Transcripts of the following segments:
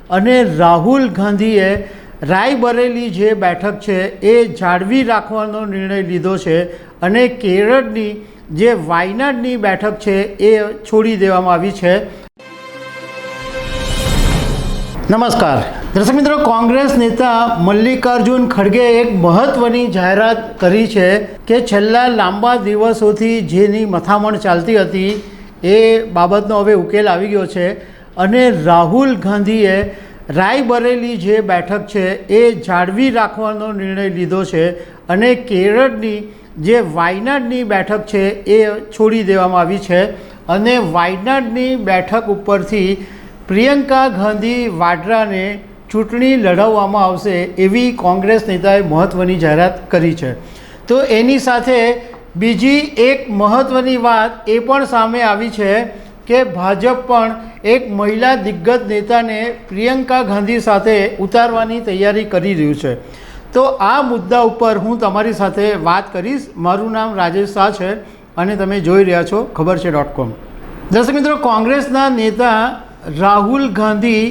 અને રાહુલ ગાંધીએ રાયબરેલી જે બેઠક છે એ જાળવી રાખવાનો નિર્ણય લીધો છે અને કેરળની જે વાયનાડની બેઠક છે એ છોડી દેવામાં આવી છે। નમસ્કાર દર્શક મિત્રો, કોંગ્રેસ નેતા મલ્લિકાર્જુન ખડગે એક મહત્વની જાહેરાત કરી છે કે છેલ્લા લાંબા દિવસોથી જેની મથામણ ચાલતી હતી એ બાબતનો હવે ઉકેલ આવી ગયો છે અને રાહુલ ગાંધીએ રાયબરેલી જે બેઠક છે એ જાળવી રાખવાનો નિર્ણય લીધો છે અને કેરળની જે વાયનાડની બેઠક છે એ છોડી દેવામાં આવી છે અને વાયનાડની બેઠક ઉપરથી પ્રિયંકા ગાંધી વાડ્રાને ચૂંટણી લડાવવામાં આવશે એવી કોંગ્રેસ નેતાએ મહત્ત્વની જાહેરાત કરી છે। તો એની સાથે બીજી એક મહત્ત્વની વાત એ પણ સામે આવી છે કે ભાજપ પણ એક મહિલા દિગ્ગજ નેતાને પ્રિયંકા ગાંધી સાથે ઉતારવાની તૈયારી કરી રહ્યું છે। તો આ મુદ્દા ઉપર હું તમારી સાથે વાત કરીશ। મારું નામ રાજેશ શાહ છે અને તમે જોઈ રહ્યા છો ખબર છે.com। દર્શક મિત્રો, કોંગ્રેસના નેતા રાહુલ ગાંધી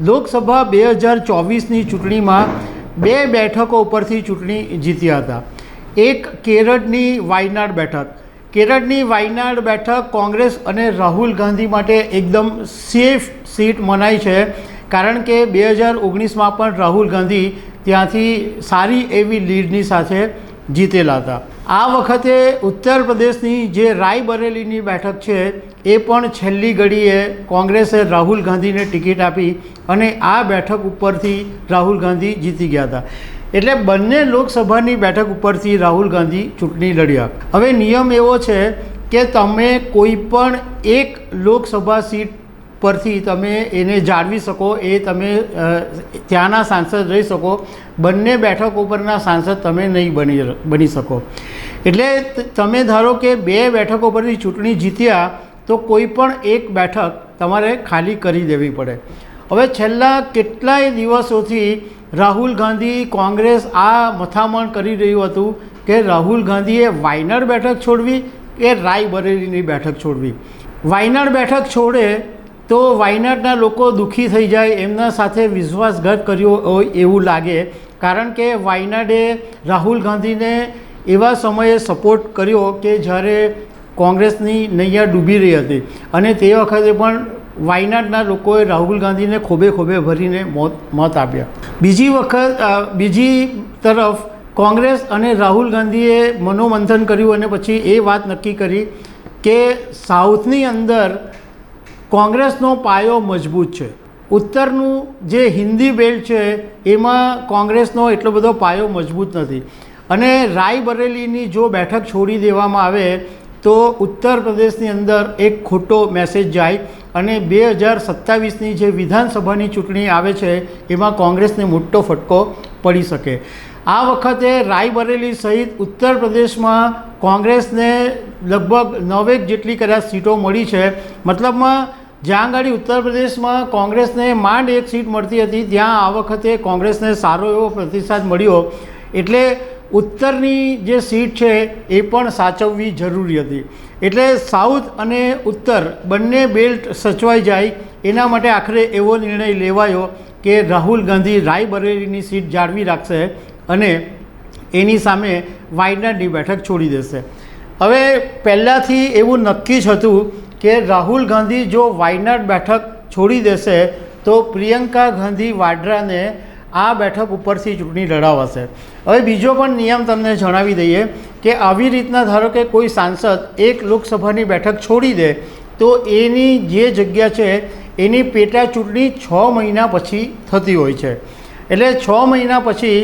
લોકસભા 2024ની ચૂંટણીમાં 2 બેઠકો ઉપરથી ચૂંટણી જીત્યા હતા। એક કેરળની વાયનાડ બેઠક। કેરળની વાયનાડ બેઠક કોંગ્રેસ અને રાહુલ ગાંધી માટે એકદમ સેફ સીટ મનાય છે કારણ કે 2019માં પણ રાહુલ ગાંધી ત્યાંથી સારી એવી લીડની સાથે જીતેલા હતા। આ વખતે ઉત્તર પ્રદેશની જે રાયબરેલીની બેઠક છે એ પણ છેલ્લી ઘડીએ કોંગ્રેસે રાહુલ ગાંધીને ટિકિટ આપી અને આ બેઠક ઉપરથી રાહુલ ગાંધી જીતી ગયા હતા। એટલે બંને લોકસભાની બેઠક ઉપરથી રાહુલ ગાંધી ચૂંટણી લડ્યા। હવે નિયમ એવો છે કે તમે કોઈ પણ એક લોકસભા સીટ પરથી તમે એને જાળવી શકો, એ તમે ત્યાંના સાંસદ રહી શકો, બંને બેઠક ઉપરના સાંસદ તમે નહીં બની શકો। એટલે તમે ધારો કે 2 બેઠકો પરથી ચૂંટણી જીત્યા તો કોઈ પણ એક બેઠક તમારે ખાલી કરી દેવી પડે। હવે છેલ્લા કેટલાય દિવસોથી રાહુલ ગાંધી કોંગ્રેસ આ મથામણ કરી રહ્યું હતું કે રાહુલ ગાંધીએ વાયનાડ બેઠક છોડવી કે રાયબરેલીની બેઠક છોડવી। વાયનાડ બેઠક છોડે તો વાયનાડના લોકો દુઃખી થઈ જાય, એમના સાથે વિશ્વાસઘાત કર્યો હોય એવું લાગે કારણ કે વાયનાડે રાહુલ ગાંધીને એવા સમયે સપોર્ટ કર્યો કે જ્યારે કોંગ્રેસની નૈયા ડૂબી રહી હતી અને તે વખતે પણ વાયનાડના લોકોએ રાહુલ ગાંધીને ખોબે ખોબે ભરીને મત આપ્યા। બીજી તરફ કોંગ્રેસ અને રાહુલ ગાંધીએ મનોમંથન કર્યું અને પછી એ વાત નક્કી કરી કે સાઉથની અંદર કોંગ્રેસનો પાયો મજબૂત છે, ઉત્તરનું જે હિન્દી બેલ્ટ છે એમાં કોંગ્રેસનો એટલો બધો પાયો મજબૂત નથી અને રાયબરેલીની જો બેઠક છોડી દેવામાં આવે તો ઉત્તર પ્રદેશની અંદર એક ખોટો મેસેજ જાય અને 2027ની જે વિધાનસભાની ચૂંટણી આવે છે એમાં કોંગ્રેસને મોટો ફટકો પડી શકે। આ વખતે રાયબરેલી સહિત ઉત્તર પ્રદેશમાં કોંગ્રેસને લગભગ 9 જેટલી કદાચ સીટો મળી છે। મતલબમાં જ્યાં આગળ ઉત્તર પ્રદેશમાં કોંગ્રેસને માંડ 1 સીટ મળતી હતી ત્યાં આ વખતે કોંગ્રેસને સારો એવો પ્રતિસાદ મળ્યો એટલે ઉત્તરની જે સીટ છે એ પણ સાચવવી જરૂરી હતી। એટલે સાઉથ અને ઉત્તર બંને બેલ્ટ સચવાઈ જાય એના માટે આખરે એવો નિર્ણય લેવાયો કે રાહુલ ગાંધી રાયબરેલીની સીટ જાળવી રાખશે અને એની સામે વાયનાડની બેઠક છોડી દેશે। હવે પહેલાંથી એવું નક્કી જ હતું કે રાહુલ ગાંધી જો વાયનાડ બેઠક છોડી દેશે તો પ્રિયંકા ગાંધી વાડ્રાને આ બેઠક ઉપરથી ચૂંટણી લડાવાશે। હવે બીજો પણ નિયમ તમને જણાવી દઈએ કે આવી રીતના ધારો કે કોઈ સાંસદ એક લોકસભાની બેઠક છોડી દે તો એની જે જગ્યા છે એની પેટા ચૂંટણી 6 મહિના પછી થતી હોય છે। એટલે 6 મહિના પછી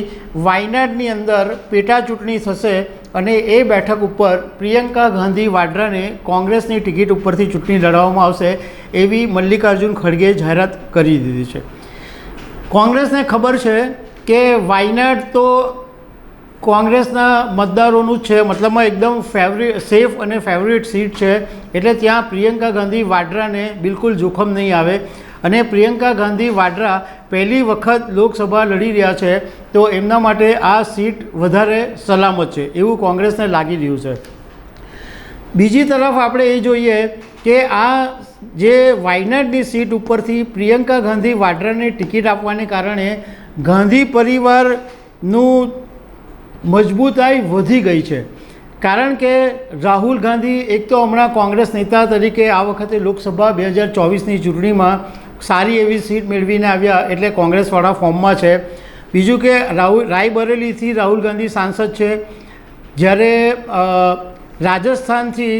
વાયનાડની અંદર પેટા ચૂંટણી થશે અને એ બેઠક ઉપર પ્રિયંકા ગાંધી વાડ્રાને કોંગ્રેસની ટિકિટ ઉપરથી ચૂંટણી લડાવવામાં આવશે એવી મલ્લિકાર્જુન ખડગેએ જાહેરાત કરી દીધી છે। કોંગ્રેસને ખબર છે કે વાયનાડ તો કોંગ્રેસના મતદારોનું જ છે, મતલબમાં એકદમ સેફ અને ફેવરિટ સીટ છે એટલે ત્યાં પ્રિયંકા ગાંધી વાડ્રાને બિલકુલ જોખમ નહીં આવે અને પ્રિયંકા ગાંધી વાડ્રા પહેલી વખત લોકસભા લડી રહ્યા છે તો એમના માટે આ સીટ વધારે સલામત છે એવું કોંગ્રેસને લાગી રહ્યું છે। બીજી તરફ આપણે એ જોઈએ કે આ જે વાયનાડની સીટ ઉપરથી પ્રિયંકા ગાંધી વાડ્રાને ટિકિટ આપવાને કારણે ગાંધી પરિવારનું મજબૂતાઈ વધી ગઈ છે. કારણ કે રાહુલ ગાંધી એક તો હમણાં કોંગ્રેસ નેતા તરીકે આ વખતે લોકસભા 2024ની ચૂંટણીમાં સારી એવી સીટ મેળવીને આવ્યા, એટલે કોંગ્રેસવાળા ફોર્મમાં છે. બીજું કે રાયબરેલીથી રાહુલ ગાંધી સાંસદ છે, જ્યારે રાજસ્થાનથી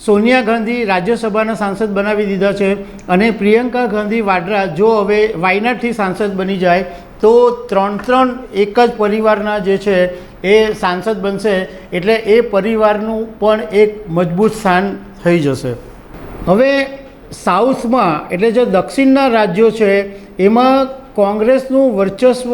સોનિયા ગાંધી રાજ્યસભાના સાંસદ બનાવી દીધા છે, અને પ્રિયંકા ગાંધી વાડ્રા જો હવે વાયનાડથી સાંસદ બની જાય તો ત્રણ એક જ પરિવારના જે છે એ સાંસદ બનશે, એટલે એ પરિવારનું પણ એક મજબૂત સ્થાન થઈ જશે. હવે સાઉથમાં એટલે જે દક્ષિણના રાજ્યો છે એમાં કોંગ્રેસનું વર્ચસ્વ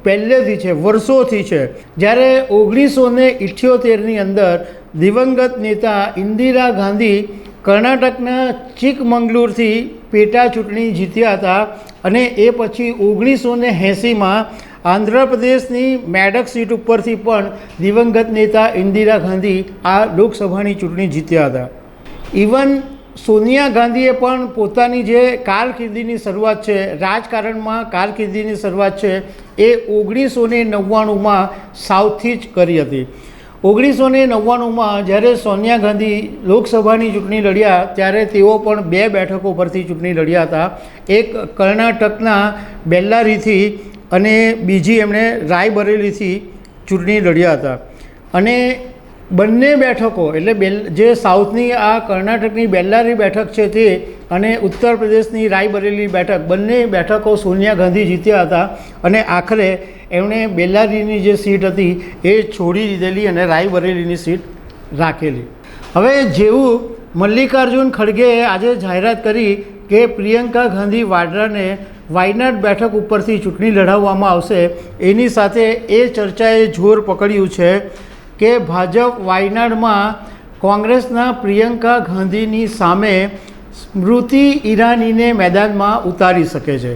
પહેલેથી છે, વર્ષોથી છે. જ્યારે 1978ની અંદર દિવંગત નેતા ઇન્દિરા ગાંધી કર્ણાટકના ચિકમંગલુરથી પેટા ચૂંટણી જીત્યા હતા, અને એ પછી 1980માં આંધ્રપ્રદેશની મેડક સીટ ઉપરથી પણ દિવંગત નેતા ઇન્દિરા ગાંધી આ લોકસભાની ચૂંટણી જીત્યા હતા. ઇવન સોનિયા ગાંધીએ પણ પોતાની જે કારકિર્દીની શરૂઆત છે, રાજકારણમાં કારકિર્દીની શરૂઆત છે, એ 1999માં સાઉથથી જ કરી હતી. 1999માં જ્યારે સોનિયા ગાંધી લોકસભાની ચૂંટણી લડ્યા ત્યારે તેઓ પણ 2 બેઠકો પરથી ચૂંટણી લડ્યા હતા. એક કર્ણાટકના બેલ્લારીથી અને બીજી એમણે રાયબરેલીથી ચૂંટણી લડ્યા હતા. અને બંને બેઠકો એટલે જે સાઉથની આ કર્ણાટકની બેલ્લારી બેઠક છે તે અને ઉત્તર પ્રદેશની રાયબરેલી બેઠક, બંને બેઠકો સોનિયા ગાંધી જીત્યા હતા, અને આખરે એમણે બેલ્લારીની જે સીટ હતી એ છોડી દીધેલી અને રાયબરેલીની સીટ રાખેલી. હવે જેવું મલ્લિકાર્જુન ખડગેએ આજે જાહેરાત કરી કે પ્રિયંકા ગાંધી વાડ્રાને વાયનાડ બેઠક ઉપરથી ચૂંટણી લડાવવામાં આવશે, એની સાથે એ ચર્ચાએ જોર પકડ્યું છે કે ભાજપ વાયનાડમાં કોંગ્રેસના પ્રિયંકા ગાંધીની સામે સ્મૃતિ ઈરાનીને મેદાનમાં ઉતારી શકે છે.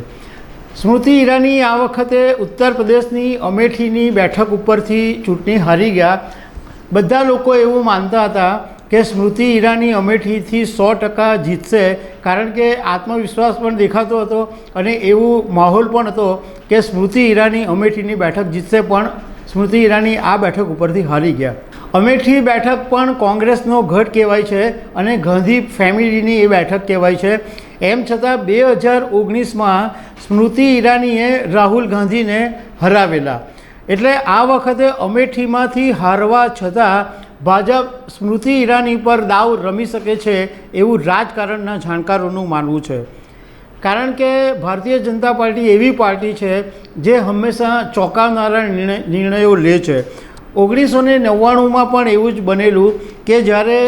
સ્મૃતિ ઈરાની આ વખતે ઉત્તર પ્રદેશની અમેઠીની બેઠક ઉપરથી ચૂંટણી હારી ગયા. બધા લોકો એવું માનતા હતા કે સ્મૃતિ ઈરાની અમેઠીથી 100% જીતશે, કારણ કે આત્મવિશ્વાસ પણ દેખાતો હતો અને એવું માહોલ પણ હતો કે સ્મૃતિ ઈરાની અમેઠીની બેઠક જીતશે, પણ સ્મૃતિ ઈરાની આ બેઠક ઉપરથી હારી ગયા. અમેઠી બેઠક પણ કોંગ્રેસનો ગઢ કહેવાય છે અને ગાંધી ફેમિલીની એ બેઠક કહેવાય છે. એમ છતાં 2019માં સ્મૃતિ ઈરાનીએ રાહુલ ગાંધીને હરાવેલા, એટલે આ વખતે અમેઠીમાંથી હારવા છતાં ભાજપ સ્મૃતિ ઈરાની પર દાવ રમી શકે છે એવું રાજકારણના જાણકારોનું માનવું છે. કારણ કે ભારતીય જનતા પાર્ટી એવી પાર્ટી છે જે હંમેશા ચોંકાવનારા નિર્ણયો લે છે. 1999માં પણ એવું જ બનેલું કે જ્યારે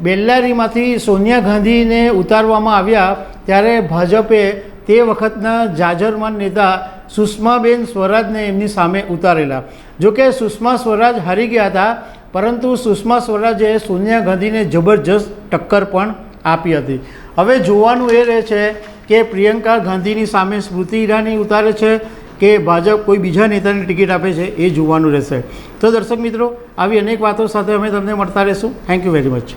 બેલ્લારીમાંથી સોનિયા ગાંધીને ઉતારવામાં આવ્યા ત્યારે ભાજપે તે વખતના જાજરમાન નેતા સુષ્માબેન સ્વરાજને એમની સામે ઉતારેલા. જોકે સુષ્મા સ્વરાજ હારી ગયા હતા, પરંતુ સુષ્મા સ્વરાજે સોનિયા ગાંધીને જબરજસ્ત ટક્કર પણ આપી હતી. હવે જોવાનું એ રહે છે કે પ્રિયંકા ગાંધીની સામે સ્મૃતિ ઈરાની ઉતારે છે કે ભાજપ કોઈ બીજા નેતાની ટિકિટ આપે છે, એ જોવાનું રહેશે. તો દર્શક મિત્રો, આવી અનેક વાતો સાથે અમે તમને મળતા રહીશું. Thank you very much.